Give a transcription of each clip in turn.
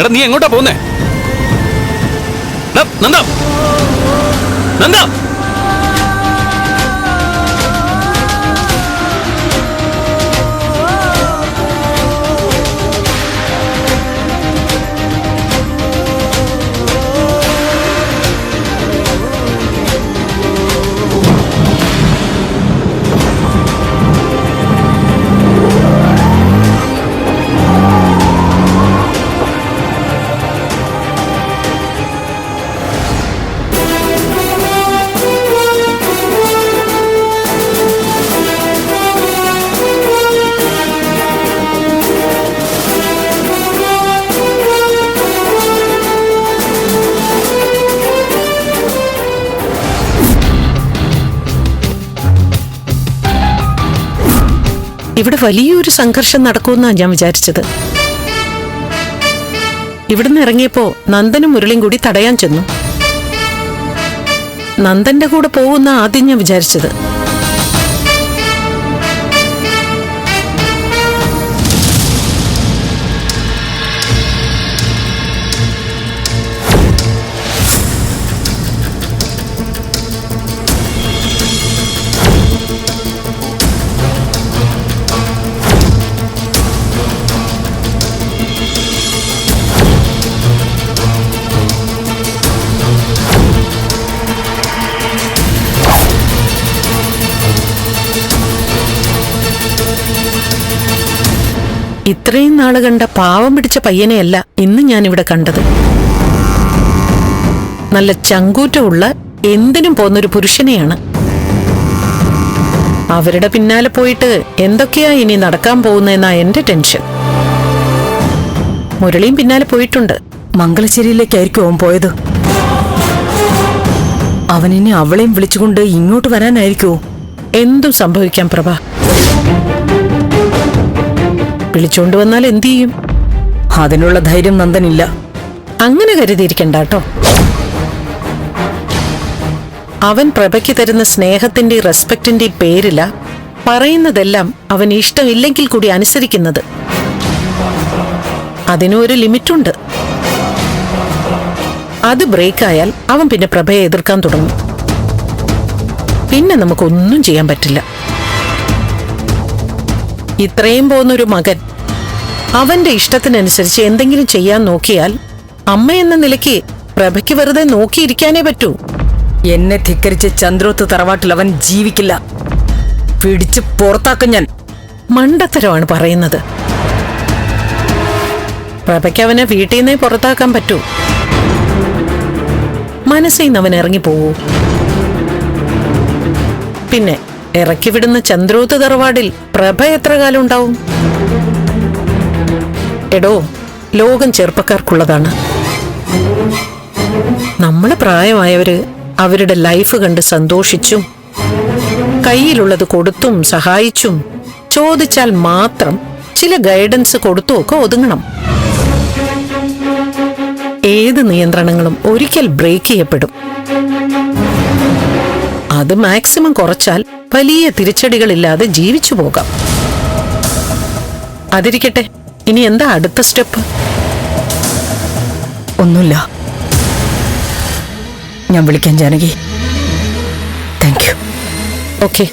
എടാ നീ എങ്ങോട്ടാ പോകുന്നേ? നന്ദ നന്ദ ഇവിടെ വലിയൊരു സംഘർഷം നടക്കുമെന്നാണ് ഞാൻ വിചാരിച്ചത്. ഇവിടുന്ന് ഇറങ്ങിയപ്പോ നന്ദനും മുരളിയും കൂടി തടയാൻ ചെന്നു. നന്ദന്റെ കൂടെ പോകുന്ന ആദ്യം ഞാൻ വിചാരിച്ചത്. ഇത്രയും നാള് കണ്ട പാവം പിടിച്ച പയ്യനെയല്ല ഇന്ന് ഞാനിവിടെ കണ്ടത്. നല്ല ചങ്കൂറ്റമുള്ള എന്തിനും പോന്നൊരു പുരുഷനെയാണ്. അവരുടെ പിന്നാലെ പോയിട്ട് എന്തൊക്കെയാ ഇനി നടക്കാൻ പോകുന്നതെന്നാ എന്റെ ടെൻഷൻ. മുരളിയും പിന്നാലെ പോയിട്ടുണ്ട്. മംഗലശ്ശേരിയിലേക്കായിരിക്കും അവൻ പോയത്. അവനിനി അവളെയും വിളിച്ചുകൊണ്ട് ഇങ്ങോട്ട് വരാനായിരിക്കുമോ? എന്തും സംഭവിക്കാം പ്രഭ. വിളിച്ചോണ്ട് വന്നാൽ എന്തു ചെയ്യും? അതിനുള്ള ധൈര്യം നന്ദനില്ല. അങ്ങനെ കരുതിയിരിക്കണ്ടാട്ടോ. അവൻ പ്രഭയ്ക്ക് തരുന്ന സ്നേഹത്തിന്റെയും റെസ്പെക്റ്റിന്റെയും പേരില പറയുന്നതെല്ലാം അവൻ ഇഷ്ടമില്ലെങ്കിൽ കൂടി അനുസരിക്കുന്നത്. അതിനും ഒരു ലിമിറ്റുണ്ട്. അത് ബ്രേക്കായാൽ അവൻ പിന്നെ പ്രഭയെ എതിർക്കാൻ തുടങ്ങും. പിന്നെ നമുക്കൊന്നും ചെയ്യാൻ പറ്റില്ല. ഇത്രയും പോകുന്നൊരു മകൻ അവന്റെ ഇഷ്ടത്തിനനുസരിച്ച് എന്തെങ്കിലും ചെയ്യാൻ നോക്കിയാൽ അമ്മ എന്ന നിലയ്ക്ക് പ്രഭയ്ക്ക് വെറുതെ നോക്കിയിരിക്കാനേ പറ്റൂ. എന്നെ ധിക്കരിച്ച് ചന്ദ്രോത്ത് തറവാട്ടിൽ അവൻ ജീവിക്കില്ല. പിടിച്ച് പുറത്താക്കും ഞാൻ. മണ്ടത്തരമാണ് പറയുന്നത്. പ്രഭയ്ക്ക് അവനെ വീട്ടിൽ നിന്നേ പുറത്താക്കാൻ പറ്റൂ. മനസ്സിൽ നിന്ന് അവൻ ഇറങ്ങിപ്പോവൂ. പിന്നെ ഇറക്കി വിടുന്ന ചന്ദ്രോത്ത് തറവാടിൽ പ്രഭ എത്ര കാലം ഉണ്ടാവും? എടോ, ലോകം ചെറുപ്പക്കാർക്കുള്ളതാണ്. നമ്മള് പ്രായമായവര് അവരുടെ ലൈഫ് കണ്ട് സന്തോഷിച്ചും കയ്യിലുള്ളത് കൊടുത്തും സഹായിച്ചും ചോദിച്ചാൽ മാത്രം ചില ഗൈഡൻസ് കൊടുത്തുമൊക്കെ ഒതുങ്ങണം. ഏത് നിയന്ത്രണങ്ങളും ഒരിക്കൽ ബ്രേക്ക് ചെയ്യപ്പെടും. അത് മാക്സിമം കുറച്ചാൽ വലിയ തിരിച്ചടികളില്ലാതെ ജീവിച്ചു പോകാം. അതിരിക്കട്ടെ, ഇനി എന്താ അടുത്ത സ്റ്റെപ്പ്? ഒന്നുമില്ല. ഞാൻ വിളിക്കാൻ Janaki. Thank you. Okay.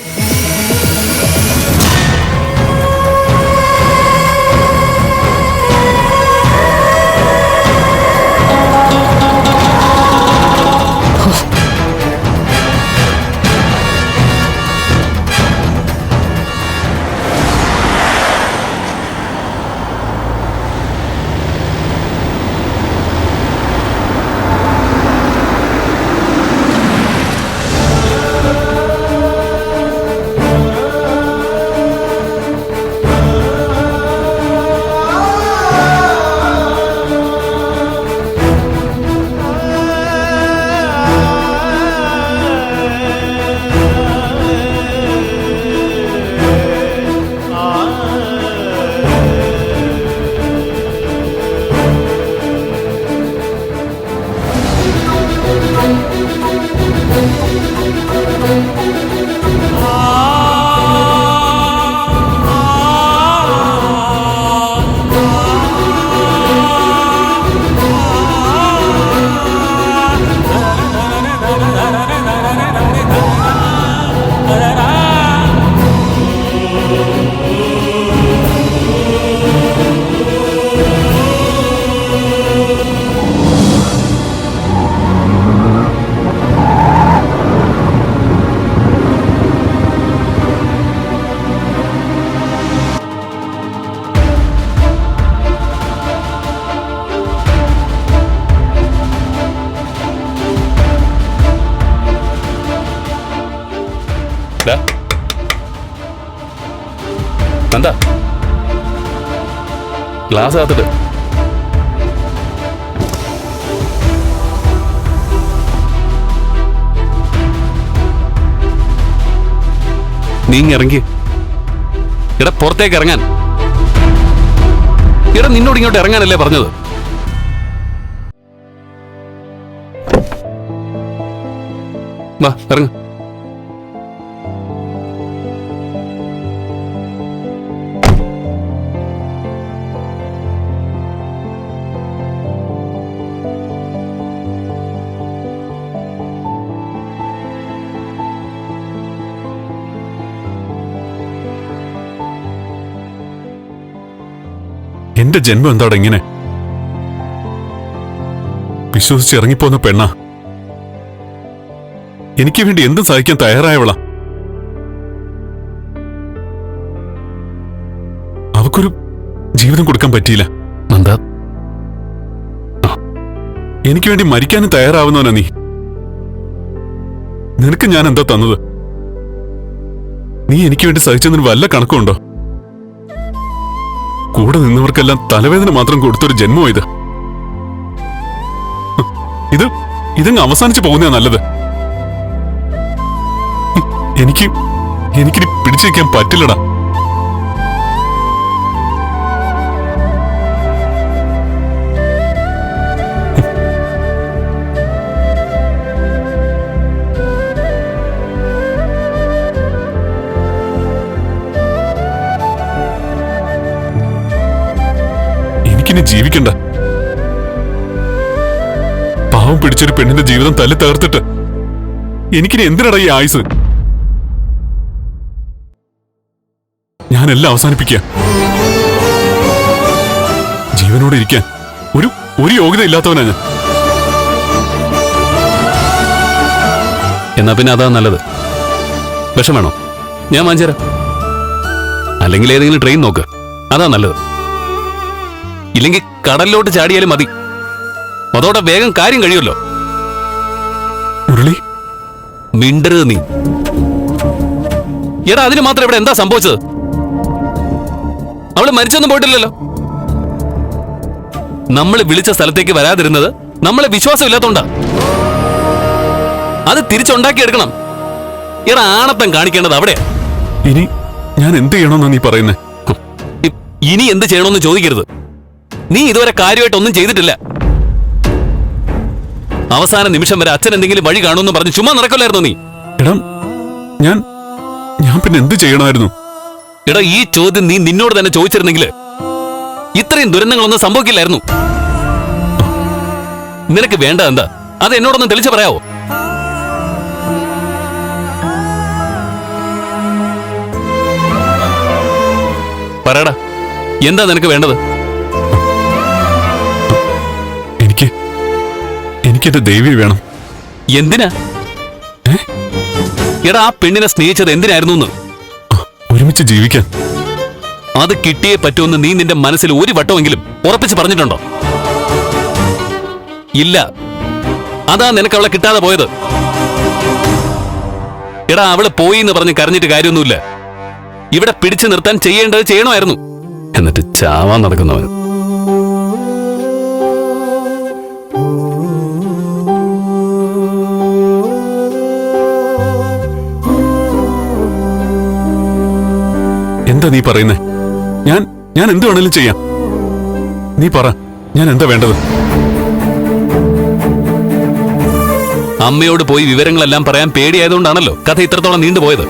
Glass കാത്തിട്ട്. നീ ഇറങ്ങി. ഇട പുറത്തേക്ക് ഇറങ്ങാൻ. ഇട നിന്നോട് ഇങ്ങോട്ട് ഇറങ്ങാനല്ലേ പറഞ്ഞത്? വാ ഇറങ്ങ. എന്റെ ജന്മം എന്താടാ ഇങ്ങനെ? വിശ്വസിച്ച് ഇറങ്ങിപ്പോന്ന പെണ്ണ. എനിക്ക് വേണ്ടി എന്തും സഹിക്കാൻ തയ്യാറായവളാ. അവക്കൊരു ജീവിതം കൊടുക്കാൻ പറ്റിയില്ല. നന്ദ, എനിക്ക് വേണ്ടി മരിക്കാനും തയ്യാറാവുന്നവനാ നീ. നിനക്ക് ഞാൻ എന്താ തന്നത്? നീ എനിക്ക് വേണ്ടി സഹിച്ചതിന് വല്ല കണക്കുണ്ടോ? കൂടെ നിന്നവർക്കെല്ലാം തലവേദന മാത്രം കൊടുത്തൊരു ജന്മം ഇത്. ഇതങ്ങ് അവസാനിച്ചു പോകുന്നതാ നല്ലത്. എനിക്കിനി പിടിച്ചിരിക്കാൻ പറ്റില്ലടാ. എനിക്കിനി ജീവിക്കണ്ട. പാവം പിടിച്ചൊരു പെണ്ണിന്റെ ജീവിതം തല്ലി തകർത്തിട്ട് എനിക്കിനി എന്തിനടാ ഈ ആയുസ്? ഞാനെല്ലാം അവസാനിപ്പിക്കുക. ജീവനോടെ ഇരിക്കാൻ ഒരു യോഗ്യത ഇല്ലാത്തവനാ ഞാൻ. എന്നാ പിന്നെ അതാ നല്ലത്. വിഷം വേണോ? ഞാൻ വാങ്ങിച്ചുതരാം. അല്ലെങ്കിൽ ഏതെങ്കിലും ട്രെയിൻ നോക്ക്. അതാ നല്ലത്. ഇല്ലെങ്കിൽ കടലിലോട്ട് ചാടിയാലും മതി. അതോടെ വേഗം കാര്യം കഴിയുമല്ലോ. മുരളി, മിണ്ടരുത് നീ. എടാ, അതിന് മാത്രം ഇവിടെ എന്താ സംഭവിച്ചത്? അവള് മരിച്ചൊന്നും പോയിട്ടില്ലല്ലോ. നമ്മൾ വിളിച്ച സ്ഥലത്തേക്ക് വരാതിരുന്നത് നമ്മളെ വിശ്വാസമില്ലാത്തോണ്ടാ. അത് തിരിച്ചുണ്ടാക്കിയെടുക്കണം. എടാ, ആണത്തം കാണിക്കേണ്ടത് അവിടെയാ. ഇനി ഞാൻ എന്ത് ചെയ്യണമെന്നാ നീ പറയുന്നേ? ഇനി എന്ത് ചെയ്യണമെന്ന് ചോദിക്കരുത്. നീ ഇതുവരെ കാര്യമായിട്ടൊന്നും ചെയ്തിട്ടില്ല. അവസാന നിമിഷം വരെ അച്ഛൻ എന്തെങ്കിലും വഴി കാണുമെന്ന് പറഞ്ഞ് ചുമ്മാ നടക്കല്ലായിരുന്നു നീ. എടാ, ഞാൻ പിന്നെ എന്ത് ചെയ്യണമായിരുന്നു? എടാ, ഈ ചോദ്യം നീ നിന്നോട് തന്നെ ചോദിച്ചിരുന്നെങ്കിൽ ഇത്രയും ദുരന്തങ്ങളൊന്നും സംഭവിക്കില്ലായിരുന്നു. നിനക്ക് വേണ്ട എന്താ? അത് എന്നോടൊന്ന് തെളിച്ചു പറയാവോ? പറയടാ, എന്താ നിനക്ക് വേണ്ടത്? എനിക്കെന്റെ ദേവി വേണം. എന്തിനാ? എടാ, ആ പെണ്ണിനെ സ്നേഹിച്ചത് എന്തിനായിരുന്നു? ഒരുമിച്ച് ജീവിക്കാൻ. അത് കിട്ടിയേ പറ്റുമെന്ന് നീ നിന്റെ മനസ്സിൽ ഒരു വട്ടമെങ്കിലും ഉറപ്പിച്ച് പറഞ്ഞിട്ടുണ്ടോ? ഇല്ല. അതാ നിനക്ക് അവളെ കിട്ടാതെ പോയത്. എടാ, അവള് പോയി എന്ന് പറഞ്ഞ് കരഞ്ഞിട്ട് കാര്യമൊന്നുമില്ല. ഇവിടെ പിടിച്ചു നിർത്താൻ ചെയ്യേണ്ടത് ചെയ്യണമായിരുന്നു. എന്നിട്ട് ചാവാൻ നടക്കുന്നവൻ. എന്താ നീ പറയുന്നേ? ഞാൻ എന്ത് വേണേലും ചെയ്യാം. നീ പറ, ഞാൻ എന്താ വേണ്ടത്? അമ്മയോട് പോയി വിവരങ്ങളെല്ലാം പറയാൻ പേടിയായതുകൊണ്ടാണല്ലോ കഥ ഇത്രത്തോളം നീണ്ടുപോയത്.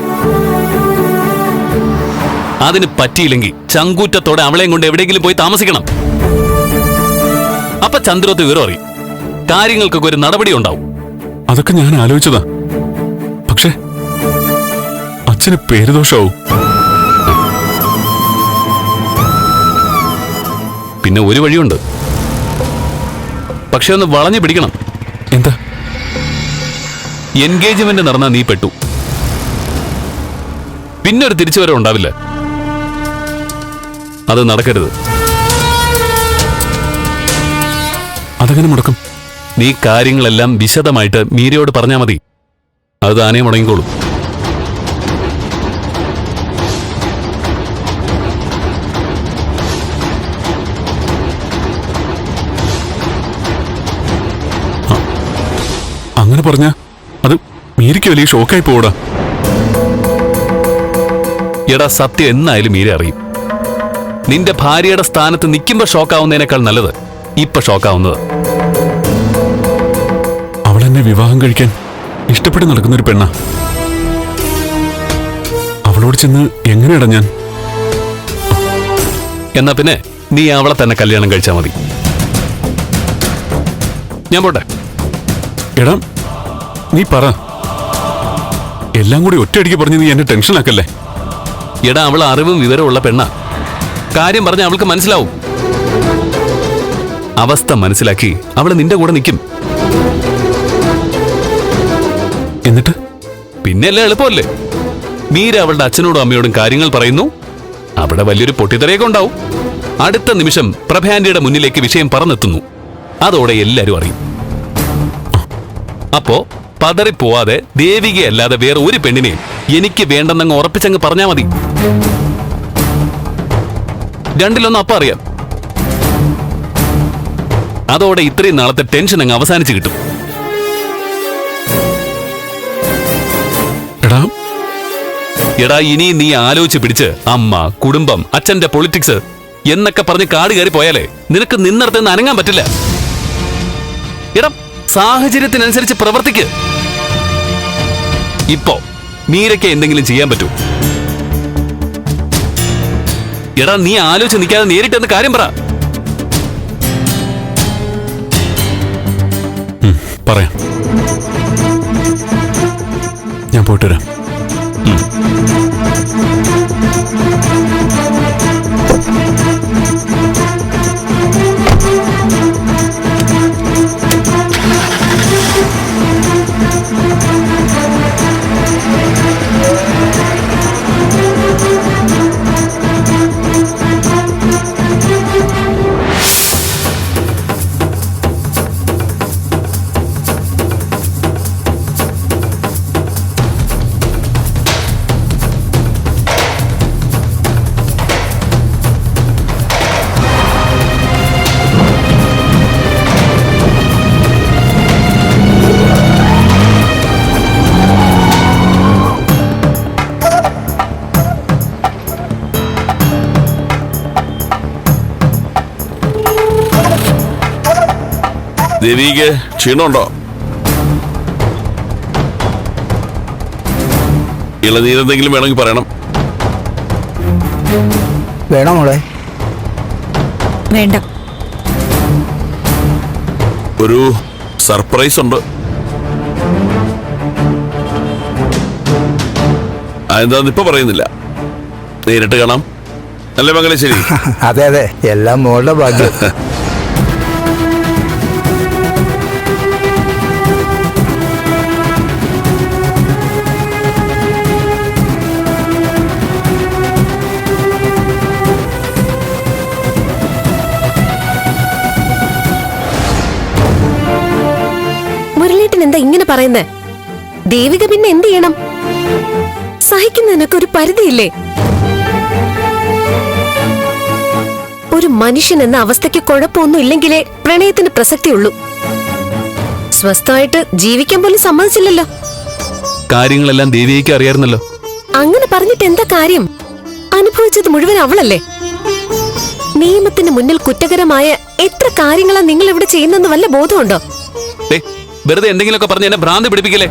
അതിന് പറ്റിയില്ലെങ്കിൽ ചങ്കൂറ്റത്തോടെ അവളെയും കൊണ്ട് എവിടെയെങ്കിലും പോയി താമസിക്കണം. അപ്പൊ ചന്ദ്രോത്ത് വിവരം അറിയും. കാര്യങ്ങൾക്കൊക്കെ ഒരു നടപടി ഉണ്ടാവും. അതൊക്കെ ഞാൻ ആലോചിച്ചതാ. പക്ഷേ അച്ഛന് പേരുദോഷാവും. പിന്നെ ഒരു വഴിയുണ്ട്. പക്ഷെ ഒന്ന് വളഞ്ഞു പിടിക്കണം. എന്താ? എൻഗേജ്മെന്റ് നടന്നാ നീ പെട്ടു. പിന്നെ ഒരു തിരിച്ചുവരവ് ഉണ്ടാവില്ല. അത് നടക്കരുത്. അതെങ്ങനെ മുടക്കും? നീ കാര്യങ്ങളെല്ലാം വിശദമായിട്ട് മീരയോട് പറഞ്ഞാൽ മതി. അത് താനേ മുടങ്ങിക്കോളും. അങ്ങനെ പറഞ്ഞ അത് മീരയ്ക്ക് വലിയ ഷോക്കായി പോടാ. എടാ, സത്യം എന്നായാലും മീര അറിയും. നിന്റെ ഭാര്യയുടെ സ്ഥാനത്ത് നിൽക്കുമ്പോ ഷോക്കാവുന്നതിനേക്കാൾ നല്ലത് ഇപ്പൊ ഷോക്കാവുന്നത്. അവളെന്നെ വിവാഹം കഴിക്കാൻ ഇഷ്ടപ്പെട്ട് നടക്കുന്നൊരു പെണ്ണ. അവളോട് ചെന്ന് എങ്ങനെയാടാ ഞാൻ? എന്നാ പിന്നെ നീ അവളെ തന്നെ കല്യാണം കഴിച്ചാ മതി. ഞാൻ പോട്ടെ. എടാ നീ പറ. എല്ലാം കൂടി ഒറ്റയടിക്ക് പറഞ്ഞ് നീ എന്നെ ടെൻഷനാക്കല്ലേ. എടാ, അവൾ അറിവും വിവരമുള്ള പെണ്ണ. കാര്യം പറഞ്ഞ അവൾക്ക് മനസ്സിലാവും. അവസ്ഥ മനസ്സിലാക്കി അവള് നിന്റെ കൂടെ നിൽക്കും. എന്നിട്ട് പിന്നെ എല്ലാം എളുപ്പമല്ലേ? മീര അവളുടെ അച്ഛനോടും അമ്മയോടും കാര്യങ്ങൾ പറയുന്നു. അവിടെ വലിയൊരു പൊട്ടിത്തെറിയൊക്കെ ഉണ്ടാവും. അടുത്ത നിമിഷം പ്രഭയാന്റിയുടെ മുന്നിലേക്ക് വിഷയം പറന്നെത്തുന്നു. അതോടെ എല്ലാരും അറിയും. അപ്പോ പതറിപ്പോവാതെ ദേവികയല്ലാതെ വേറെ ഒരു പെണ്ണിനെയും എനിക്ക് വേണ്ടെന്നങ്ങ് ഉറപ്പിച്ചങ്ങ് പറഞ്ഞാ മതി. രണ്ടിലൊന്നും അപ്പം അറിയാം. അതോടെ ഇത്രയും നാളത്തെ ടെൻഷൻ അങ്ങ് അവസാനിച്ച് കിട്ടും. എടാ, ഇനി നീ ആലോചിച്ച് പിടിച്ച് അമ്മ, കുടുംബം, അച്ഛന്റെ പൊളിറ്റിക്സ് എന്നൊക്കെ പറഞ്ഞ് കാട് കയറി പോയാലേ നിനക്ക് നിന്നിടത്തുനിന്ന് അനങ്ങാൻ പറ്റില്ല. എടാ, സാഹചര്യത്തിനനുസരിച്ച് പ്രവർത്തിക്ക്. ഇപ്പോ മീരയ്ക്ക് എന്തെങ്കിലും ചെയ്യാൻ പറ്റൂ? എടാ, നീ ആലോചിച്ച് നിൽക്കാതെ നേരിട്ടെന്ന് കാര്യം പറ. പറയാം. ഞാൻ പോയിട്ട് വരാം. ദേവിക്ക് ക്ഷീണമുണ്ടോ? ഇളനീരെന്തെങ്കിലും വേണമെങ്കിൽ പറയണം. വേണോ മോളെ? വേണ്ട. ഒരു സർപ്രൈസ് ഉണ്ട്. അതെന്താന്ന് ഇപ്പൊ പറയുന്നില്ല, നേരിട്ട് കാണാം. അല്ലേ മകളെ? ശരി. അതെ അതെ, എല്ലാം മോളുടെ ഭാഗ്യം. എന്താ ഇങ്ങനെ പറയുന്നേ? ദേവിക പിന്നെ എന്ത് ചെയ്യണം? സഹിക്കുന്നതിനൊക്കെ ഒരു പരിധിയില്ലേ? ഒരു മനുഷ്യൻ എന്ന അവസ്ഥയ്ക്ക് കുഴപ്പമൊന്നും ഇല്ലെങ്കിലേ പ്രണയത്തിന് പ്രസക്തിയുള്ളൂ. സ്വസ്ഥമായിട്ട് ജീവിക്കാൻ പോലും സമ്മതിച്ചില്ലല്ലോ. കാര്യങ്ങളെല്ലാം ദേവികയ്ക്ക് അറിയായിരുന്നല്ലോ. അങ്ങനെ പറഞ്ഞിട്ട് എന്താ കാര്യം? അനുഭവിച്ചത് മുഴുവൻ അവളല്ലേ. നിയമത്തിന് മുന്നിൽ കുറ്റകരമായ എത്ര കാര്യങ്ങളാ നിങ്ങൾ ഇവിടെ ചെയ്യുന്നെന്ന് വല്ല ബോധമുണ്ടോ? വെറുതെ എന്തെങ്കിലുമൊക്കെ പറഞ്ഞ് എന്നെ ഭ്രാന്ത് പിടിപ്പിക്കലേ.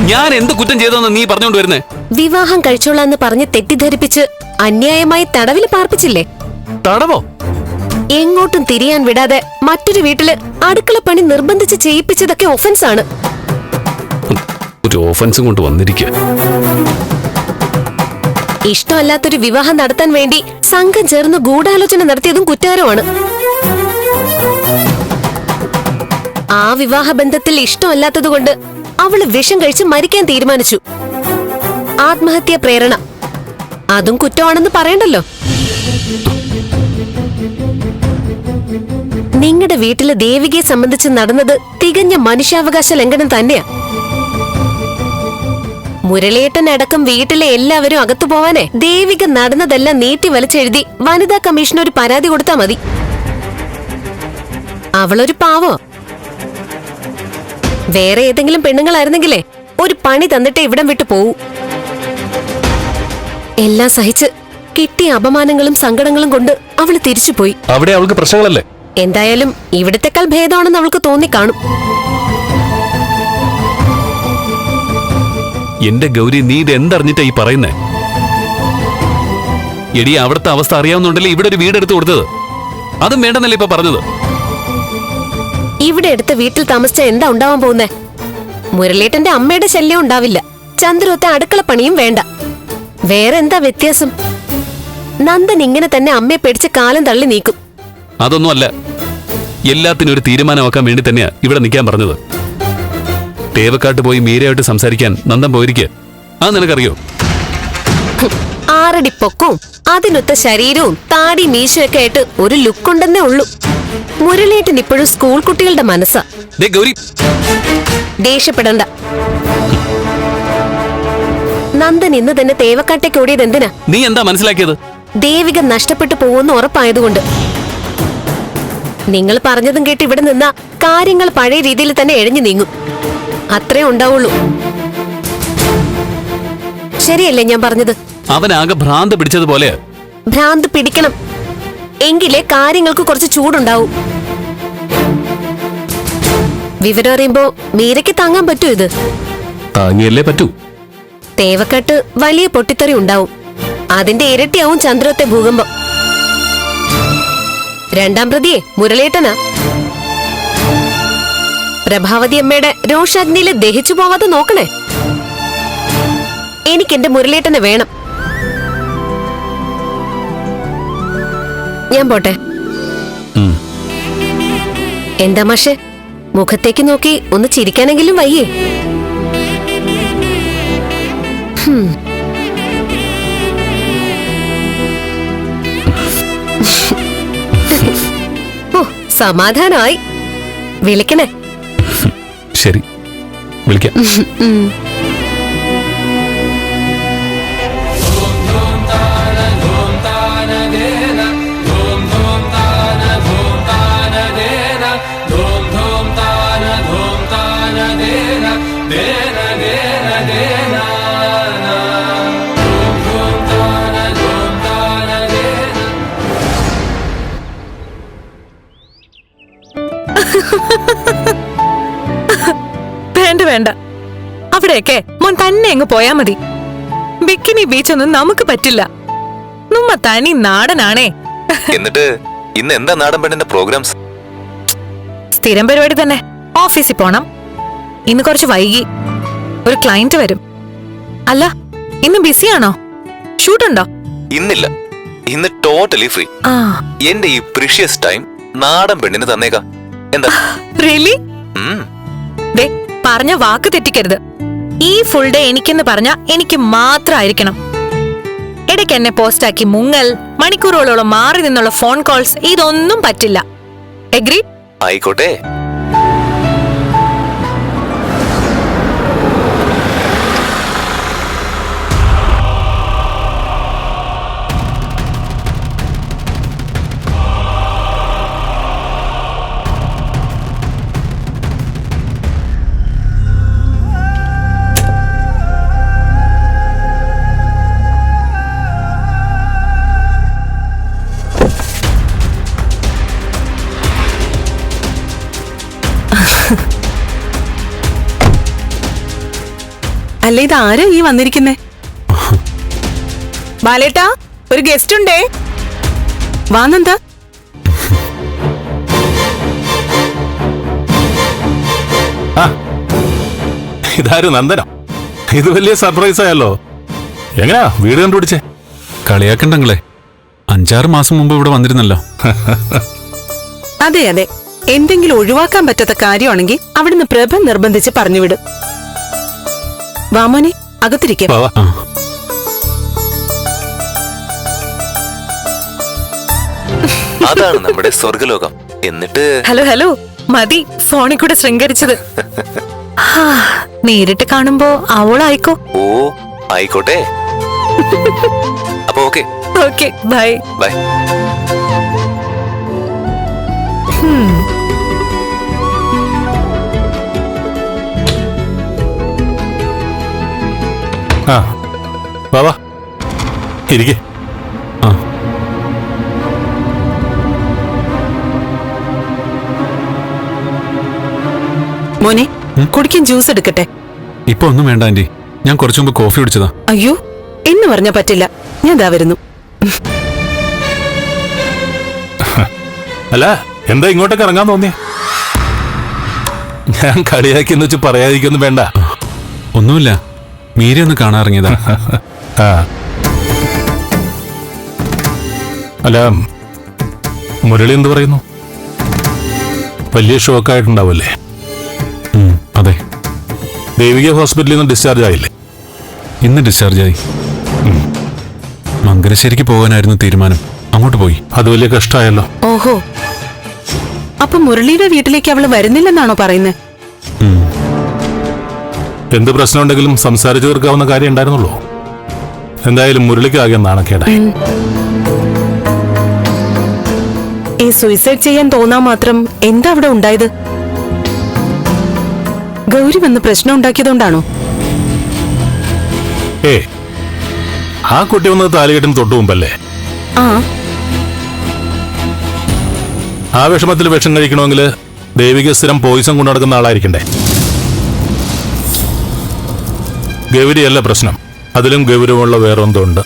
ഞാൻ എന്ത് കുറ്റം ചെയ്തോന്ന് നീ പറഞ്ഞുകൊണ്ട് വരുന്നേ? വിവാഹം കഴിച്ചോളാന്ന് പറഞ്ഞ് തെറ്റിദ്ധരിപ്പിച്ച് അന്യായമായി തടവിൽ പാർപ്പിച്ചില്ലേ? തടവോ? എങ്ങോട്ടും തിരിയാൻ വിടാതെ മറ്റൊരു വീട്ടില് അടുക്കളപ്പണി നിർബന്ധിച്ച് ചെയ്യിപ്പിച്ചതൊക്കെ ഒഫൻസ് ആണ്. ഒരു ഓഫൻസും കൊണ്ട് വന്നിരിക്കുക. ഇഷ്ടമല്ലാത്തൊരു വിവാഹം നടത്താൻ വേണ്ടി സംഘം ചേർന്ന് ഗൂഢാലോചന നടത്തിയതും കുറ്റകരമാണ്. ആ വിവാഹ ബന്ധത്തിൽ ഇഷ്ടമല്ലാത്തതുകൊണ്ട് അവള് വിഷം കഴിച്ച് മരിക്കാൻ തീരുമാനിച്ചു. ആത്മഹത്യാ പ്രേരണ, അതും കുറ്റമാണെന്ന് പറയണ്ടല്ലോ. നിങ്ങളുടെ വീട്ടില് ദേവികയെ സംബന്ധിച്ച് നടന്നത് തികഞ്ഞ മനുഷ്യാവകാശ ലംഘനം തന്നെയാ. മുരളിയേട്ടനടക്കം വീട്ടിലെ എല്ലാവരും അകത്തു പോവാനേ ദേവിക നടന്നതെല്ലാം നീട്ടി വലിച്ചെഴുതി വനിതാ കമ്മീഷന് ഒരു പരാതി കൊടുത്താ മതി. അവളൊരു പാവോ. വേറെ ഏതെങ്കിലും പെണ്ണുങ്ങളായിരുന്നെങ്കിലേ ഒരു പണി തന്നിട്ട് ഇവിടം വിട്ടു പോവൂ. എല്ലാം സഹിച്ച് കിട്ടിയ അപമാനങ്ങളും സങ്കടങ്ങളും കൊണ്ട് അവള് തിരിച്ചുപോയി. അവിടെ അവൾക്ക് പ്രശ്നങ്ങളല്ലേ? എന്തായാലും ഇവിടത്തെക്കാൾ ഭേദമാണെന്ന് അവൾക്ക് തോന്നിക്കാണും. എന്റെ ഗൗരി, നീ ഇത് എന്തറിഞ്ഞിട്ടാ ഈ പറയുന്നേ? എടി, അവിടുത്തെ അവസ്ഥ അറിയാവുന്നുണ്ടല്ലേ ഇവിടെ ഒരു വീടെടുത്ത് കൊടുത്തത്? അതും വേണ്ടെന്നല്ലേ ഇപ്പൊ പറഞ്ഞത്? ഇവിടെ എടുത്ത വീട്ടിൽ താമസിച്ച എന്താ ഉണ്ടാവാൻ പോകുന്നേ? മുരളേട്ടന്റെ അമ്മയുടെ ശല്യം ഉണ്ടാവില്ല. ചന്ദ്രത്തെ അടുക്കള പണിയും വേണ്ട. വേറെ എന്താ വ്യത്യാസം? നന്ദൻ ഇങ്ങനെ തന്നെ അമ്മയെ പേടിച്ച് കാലം തള്ളി നീക്കും. അതൊന്നും അല്ല. എല്ലാത്തിനും ഒരു തീരുമാനമാക്കാൻ വേണ്ടി തന്നെയാ ഇവിടെ നിൽക്കാൻ പറഞ്ഞത്. തേവക്കാട്ട് പോയി മീരയായിട്ട് സംസാരിക്കാൻ നന്ദൻ പോയിരിക്കുക. അത് നിനക്കറിയോ? 6 അടി പൊക്കവും അതിനൊത്ത ശരീരവും താടി മീശയൊക്കെ ആയിട്ട് ഒരു ലുക്കുണ്ടെന്നേ ഉള്ളൂ. മുരളേട്ടൻ ഇപ്പോഴും സ്കൂൾ കുട്ടികളുടെ മനസ്സാ. ഗൗരി, ദേഷ്യപ്പെടണ്ട. നന്ദൻ ഇന്ന് തന്നെ തേവക്കാട്ടേക്ക് ഓടിയത് എന്തിനാ? നീ എന്താ മനസ്സിലാക്കിയത്? ദേവിക നഷ്ടപ്പെട്ടു പോകുമെന്ന് ഉറപ്പായതുകൊണ്ട്. നിങ്ങൾ പറഞ്ഞതും കേട്ട് ഇവിടെ നിന്നാ കാര്യങ്ങൾ പഴയ രീതിയിൽ തന്നെ എഴഞ്ഞു നീങ്ങും. അത്രേ ഉണ്ടാവുള്ളൂ. ശരിയല്ലേ ഞാൻ പറഞ്ഞത്? അവനാകെ ഭ്രാന്ത് പിടിച്ചതുപോലെ. ഭ്രാന്ത് പിടിക്കണം എങ്കിലേ കാര്യങ്ങൾക്ക് കുറച്ച് ചൂടുണ്ടാവും. വിവരം അറിയുമ്പോ മീരയ്ക്ക് താങ്ങാൻ പറ്റൂ? ഇത് താങ്ങിയല്ലേ പറ്റൂ. തേവക്കാട്ട് വലിയ പൊട്ടിത്തെറി ഉണ്ടാവും. അതിന്റെ ഇരട്ടിയാവും ചന്ദ്രത്തെ ഭൂകമ്പം. 2ാം പ്രതിയെ മുരളേട്ടനാ. പ്രഭാവതി അമ്മയുടെ രോഷാഗ്നിയില് ദഹിച്ചു പോവാതെ നോക്കണേ. എനിക്കെന്റെ മുരളേട്ടനെ വേണം. ഞാൻ പോട്ടെ. എന്താ മാഷെ, മുഖത്തേക്ക് നോക്കി ഒന്ന് ചിരിക്കാനെങ്കിലും വയ്യേ? ഓ, സമാധാനമായി. വിളിക്കണേ. ശരി, വിളിക്കാം. വേണ്ട വേണ്ട, അവിടെയൊക്കെ മോൻ തന്നെ അങ്ങ് പോയാ മതി. ബിക്കിനി ബീച്ചൊന്നും നമുക്ക് പറ്റില്ല. നമ്മ തനി നാടനാണേ. എന്നിട്ട് ഇന്ന് എന്താ നാടൻ പെണ്ണിന്റെ പ്രോഗ്രാംസ്? സ്ഥിരം പരിപാടി തന്നെ. ഓഫീസിൽ പോണം. ഇന്ന് കുറച്ച് വൈകി. ഒരു ക്ലയന്റ് വരും. അല്ല, ഇന്ന് ബിസിയാണോ? ഷൂട്ടുണ്ടോ? ഇന്നില്ല, ഇന്ന് ടോട്ടലി ഫ്രീ. ആ, എന്റെ ഈ പ്രീഷ്യസ് ടൈം നാടൻ പെണ്ണിന് തന്നേക്കാം. എന്താ? റിയലി? ഉം. ദേ, പറഞ്ഞ വാക്ക് തെറ്റിക്കരുത്. ഈ ഫുൾ ഡേ എനിക്കെന്ന് പറഞ്ഞ എനിക്ക് മാത്രമായിരിക്കണം. ഇടയ്ക്ക് എന്നെ പോസ്റ്റാക്കി മുങ്ങൽ, മണിക്കൂറുകളോളം മാറി നിന്നുള്ള ഫോൺ കോൾസ്, ഇതൊന്നും പറ്റില്ല. എഗ്രി? ആയിക്കോട്ടെ. അല്ല, ഇതാരാ ഈ വന്നിരിക്കുന്നേ? ബാലേട്ടാ, ഒരു ഗസ്റ്റ് ഉണ്ടേ. വാന്നെന്താ? ഇതാരും നന്ദനോ? ഇത് വലിയ സർപ്രൈസ് ആയല്ലോ. എങ്ങനെയാ വീട് കണ്ടുപിടിച്ചേ? കളിയാക്കണ്ടങ്ങളെ, 5-6 മാസം മുമ്പ് ഇവിടെ വന്നിരുന്നല്ലോ. അതെ അതെ, എന്തെങ്കിലും ഒഴിവാക്കാൻ പറ്റാത്ത കാര്യമാണെങ്കിൽ അവിടുന്ന് പ്രഭ നിർബന്ധിച്ച് പറഞ്ഞുവിടും. വാമോനെ, അകത്തിരിക്കാം. ആ. അതാണ് നമ്മുടെ സ്വർഗലോകം. എന്നിട്ട് ഹലോ ഹലോ, മതി ഫോണിൽ കൂടെ ശൃംഗരിച്ചത്. നേരിട്ട് കാണുമ്പോ അവളായിക്കോ. ഓ, ആയിക്കോട്ടെ. അപ്പൊ ഓക്കെ. Okay, by. ബൈ. വാ വാ ഇരിക്കേ. ആ മോനെ കുടിക്കാൻ ജ്യൂസ് എടുക്കട്ടെ? ഇപ്പൊ ഒന്നും വേണ്ട ആന്റി, ഞാൻ കുറച്ചു മുമ്പ് കോഫി കുടിച്ചതാ. അയ്യോ, എന്ന് പറഞ്ഞാ പറ്റില്ല. ഞാൻ ദാ വരുന്നു. അല്ല, എന്താ ഇങ്ങോട്ടേക്ക് ഇറങ്ങാൻ തോന്നിയ? ഞാൻ കളിയാക്കിയെന്ന് വെച്ച് പറയാതിരിക്കൊന്നും വേണ്ട. ഒന്നുമില്ല, മീര ഒന്ന് കാണാറിങ്ങിയതാ. ആ അല്ല, മുരളി എന്ത് പറയുന്നു? വലിയ ഷോക്കായിട്ടുണ്ടാവല്ലേ? അതെ, ദേവിക ഹോസ്പിറ്റലിൽ നിന്ന് ഡിസ്ചാർജ് ആയില്ലേ? ഇന്ന് ഡിസ്ചാർജ് ആയി. മംഗലശ്ശേരിക്ക് പോകാനായിരുന്നു തീരുമാനം, അങ്ങോട്ട് പോയി. അത് വലിയ കഷ്ടമായല്ലോ. ഓഹോ, അപ്പൊ മുരളിയുടെ വീട്ടിലേക്ക് അവള് വരുന്നില്ലെന്നാണോ പറയുന്നത്? എന്ത് പ്രശ്നമുണ്ടെങ്കിലും സംസാരിച്ചു തീർക്കാവുന്ന കാര്യം ഉണ്ടായിരുന്നുള്ളൂ. എന്തായാലും മുരളിക്ക് ആകെ നാണക്കേടായി. ഈ സൂയിസൈഡ് ചെയ്യാൻ തോന്നാൻ മാത്രം എന്താ അവിടെ ഉണ്ടായത്? ഗൗരി വന്ന് പ്രശ്നം ഉണ്ടാക്കിയതുകൊണ്ടാണോ? ആ കുട്ടി വന്നത് താലികെട്ടിന് തൊട്ടു മുമ്പല്ലേ? ആ, ആ വിഷമത്തിൽ വിഷം കഴിക്കണമെങ്കിൽ ദേവിക സ്ഥിരം പോയിസൺ കൊണ്ടു നടക്കുന്ന ആളായിരിക്കണ്ടേ? ഗൗരിയല്ല പ്രശ്നം, അതിലും ഗൗരവമുള്ള വേറെന്തോ ഉണ്ട്.